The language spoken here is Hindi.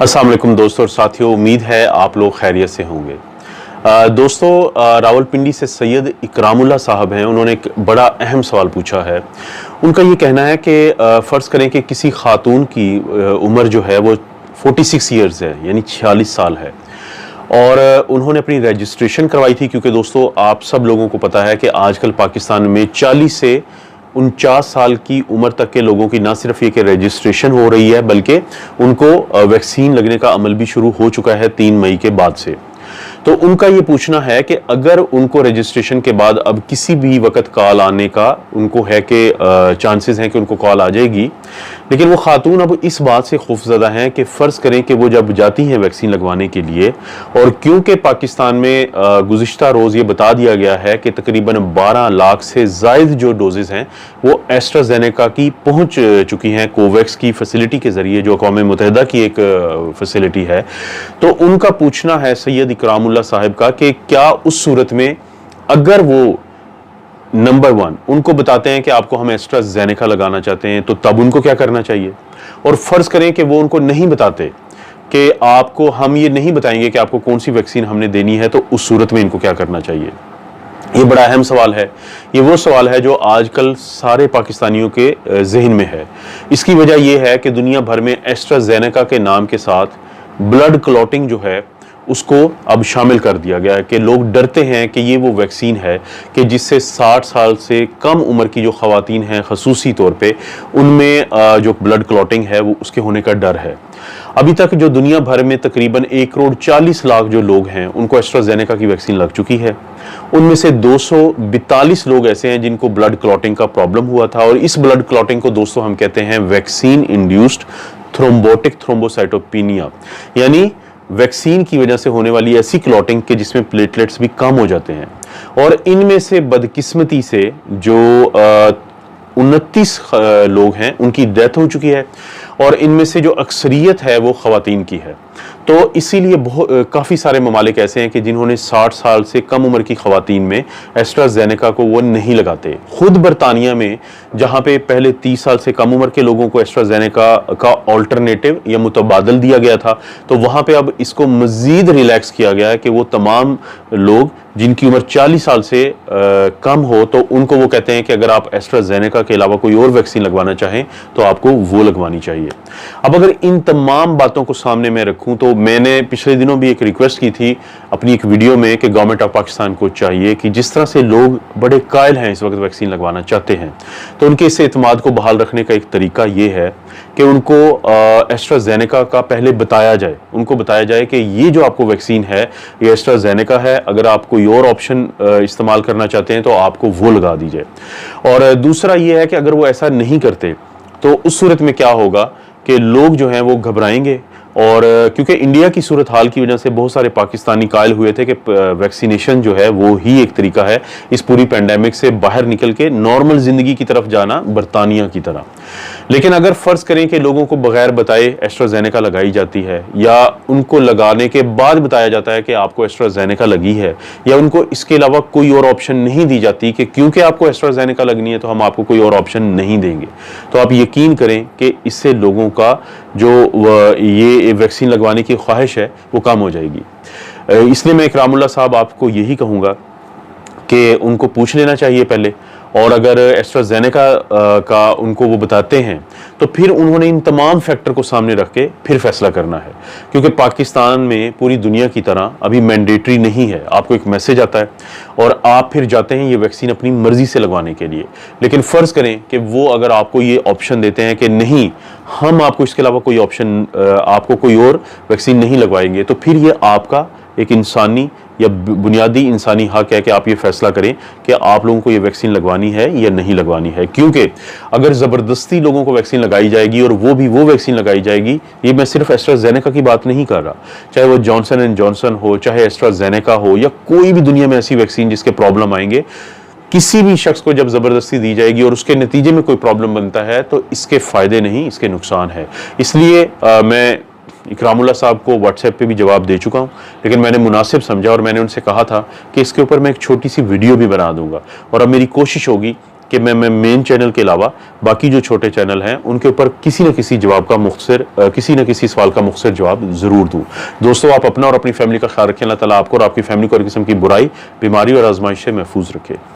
अस्सलाम वालेकुम दोस्तों और साथियों, उम्मीद है आप लोग खैरियत से होंगे। दोस्तों, रावलपिंडी से सैयद इकरामुल्लाह साहब हैं। उन्होंने एक बड़ा अहम सवाल पूछा है। उनका ये कहना है कि फ़र्ज़ करें कि किसी खातून की उम्र जो है वो 46 ईयर्स है, यानी 46 साल है, और उन्होंने अपनी रजिस्ट्रेशन करवाई थी। क्योंकि दोस्तों, आप सब लोगों को पता है कि आजकल पाकिस्तान में 40 से 49 साल की उम्र तक के लोगों की ना सिर्फ ये कि रजिस्ट्रेशन हो रही है, बल्कि उनको वैक्सीन लगने का अमल भी शुरू हो चुका है 3 मई के बाद से। तो उनका ये पूछना है कि अगर उनको रजिस्ट्रेशन के बाद अब किसी भी वक्त कॉल आने का उनको है कि चांसेस हैं कि उनको कॉल आ जाएगी, लेकिन वो खातून अब इस बात से खौफजदा हैं कि फ़र्ज़ करें कि वो जब जाती हैं वैक्सीन लगवाने के लिए, और क्योंकि पाकिस्तान में गुज़िश्ता रोज़ ये बता दिया गया है कि तकरीबन 12 लाख से ज़ायद जो डोजेज़ हैं वो एस्ट्राज़ेनेका की पहुँच चुकी हैं कोवैक्स की फैसिलिटी के ज़रिए, जो अक़वाम मुत्तहिदा की एक फैसिलिटी है। तो उनका पूछना है सैयद इकरामुल्लाह साहब का कि क्या उस सूरत में अगर वो नंबर 1 उनको बताते हैं कि आपको हम एस्ट्राज़ेनेका लगाना चाहते हैं, तो तब उनको क्या करना चाहिए? और फ़र्ज़ करें कि वो उनको नहीं बताते कि आपको हम ये नहीं बताएंगे कि आपको कौन सी वैक्सीन हमने देनी है, तो उस सूरत में इनको क्या करना चाहिए? ये बड़ा अहम सवाल है। ये वो सवाल है जो आजकल सारे पाकिस्तानियों के ज़हन में है। इसकी वजह यह है कि दुनिया भर में एस्ट्राज़ेनेका के नाम के साथ ब्लड क्लॉटिंग जो है उसको अब शामिल कर दिया गया है कि लोग डरते हैं कि ये वो वैक्सीन है कि जिससे 60 साल से कम उम्र की जो ख़वातीन हैं ख़ुसूसी तौर पे, उनमें जो ब्लड क्लॉटिंग है वो उसके होने का डर है। अभी तक जो दुनिया भर में तकरीबन 1 करोड़ 40 लाख जो लोग हैं उनको एस्ट्राज़ेनेका की वैक्सीन लग चुकी है। उनमें से 242 लोग ऐसे हैं जिनको ब्लड क्लॉटिंग का प्रॉब्लम हुआ था, और इस ब्लड क्लॉटिंग को दोस्तों हम कहते हैं वैक्सीन इंड्यूस्ड थ्रोम्बोटिक थ्रोम्बोसाइटोपिनिया, यानी वैक्सीन की वजह से होने वाली ऐसी क्लॉटिंग के जिसमें प्लेटलेट्स भी कम हो जाते हैं। और इनमें से बदकिस्मती से जो 29 लोग हैं उनकी डेथ हो चुकी है, और इनमें से जो अक्सरियत है वो ख़वातीन की है। तो इसीलिए काफ़ी सारे ममालिक ऐसे हैं कि जिन्होंने 60 साल से कम उम्र की ख़वातीन में एस्ट्राज़ेनेका को वो नहीं लगाते। खुद बरतानिया में, जहाँ पे पहले 30 साल से कम उम्र के लोगों को एस्ट्राज़ेनेका का ऑल्टरनेटिव या मुतबादल दिया गया था, तो वहाँ पे अब इसको मज़ीद रिलैक्स किया गया है कि वो तमाम लोग जिनकी उम्र 40 साल से कम हो, तो उनको वो कहते हैं कि अगर आप एस्ट्राज़ेनेका के अलावा कोई और वैक्सीन लगवाना चाहें तो आपको वो लगवानी चाहिए। अब अगर इन तमाम बातों को सामने में रखूं, तो मैंने पिछले दिनों भी एक रिक्वेस्ट की थी अपनी एक वीडियो में कि गवर्नमेंट ऑफ पाकिस्तान को चाहिए कि जिस तरह से लोग बड़े कायल हैं इस वक्त वैक्सीन लगवाना चाहते हैं, तो उनके इस एतमाद को बहाल रखने का एक तरीका ये है कि उनको एस्ट्राज़ेनेका का पहले बताया जाए। उनको बताया जाए कि ये जो आपको वैक्सीन है ये एस्ट्राज़ेनेका है, अगर आप कोई और ऑप्शन इस्तेमाल करना चाहते हैं तो आपको वो लगा दी जाए। और दूसरा ये है कि अगर वो ऐसा नहीं करते तो उस सूरत में क्या होगा कि लोग जो हैं वो घबराएंगे, और क्योंकि इंडिया की सूरत हाल की वजह से बहुत सारे पाकिस्तानी कायल हुए थे कि वैक्सीनेशन जो है वो ही एक तरीका है इस पूरी पेंडेमिक से बाहर निकल के नॉर्मल ज़िंदगी की तरफ जाना, बरतानिया की तरह। लेकिन अगर फ़र्ज़ करें कि लोगों को बगैर बताए एस्ट्राज़ेनेका लगाई जाती है, या उनको लगाने के बाद बताया जाता है कि आपको एस्ट्राज़ेनेका लगी है, या उनको इसके अलावा कोई और ऑप्शन नहीं दी जाती कि क्योंकि आपको एस्ट्राज़ेनेका लगनी है तो हम आपको कोई और ऑप्शन नहीं देंगे, तो आप यकीन करें कि इससे लोगों का जो ये वैक्सीन लगवाने की ख्वाहिश है वो कम हो जाएगी। इसलिए मैं इकरामुल्लाह साहब आपको यही कहूँगा कि उनको पूछ लेना चाहिए पहले, और अगर एस्ट्राज़ेनेका का उनको वो बताते हैं तो फिर उन्होंने इन तमाम फैक्टर को सामने रख के फिर फैसला करना है। क्योंकि पाकिस्तान में पूरी दुनिया की तरह अभी मैंडेटरी नहीं है, आपको एक मैसेज आता है और आप फिर जाते हैं ये वैक्सीन अपनी मर्जी से लगवाने के लिए। लेकिन फ़र्ज़ करें कि वो अगर आपको ये ऑप्शन देते हैं कि नहीं, हम आपको इसके अलावा कोई ऑप्शन, आपको कोई और वैक्सीन नहीं लगवाएंगे, तो फिर ये आपका एक इंसानी या बुनियादी इंसानी हक है कि आप ये फैसला करें कि आप लोगों को ये वैक्सीन लगवानी है या नहीं लगवानी है। क्योंकि अगर ज़बरदस्ती लोगों को वैक्सीन लगाई जाएगी, और वो भी वो वैक्सीन लगाई जाएगी, ये मैं सिर्फ एस्ट्राज़ेनेका की बात नहीं कर रहा, चाहे वो जॉनसन एंड जॉनसन हो, चाहे एस्ट्राज़ेनेका हो, या कोई भी दुनिया में ऐसी वैक्सीन जिसके प्रॉब्लम आएंगे, किसी भी शख्स को जब ज़बरदस्ती दी जाएगी और उसके नतीजे में कोई प्रॉब्लम बनता है तो इसके फ़ायदे नहीं, इसके नुकसान है। इसलिए मैं इकरामुल्लाह साहब को व्हाट्सएप पे भी जवाब दे चुका हूँ, लेकिन मैंने मुनासिब समझा और मैंने उनसे कहा था कि इसके ऊपर मैं एक छोटी सी वीडियो भी बना दूंगा, और अब मेरी कोशिश होगी कि मैं मेन चैनल के अलावा बाकी जो छोटे चैनल हैं उनके ऊपर किसी न किसी जवाब का मुख्तसर किसी न किसी सवाल का मुख्तसर जवाब ज़रूर दूँ। दोस्तों, आप अपना और अपनी फैमिली का ख्याल रखें। अल्लाह ताला आपको और आपकी फैमिली को हर किस्म की बुराई, बीमारी और आजमाइश से महफूज रखे।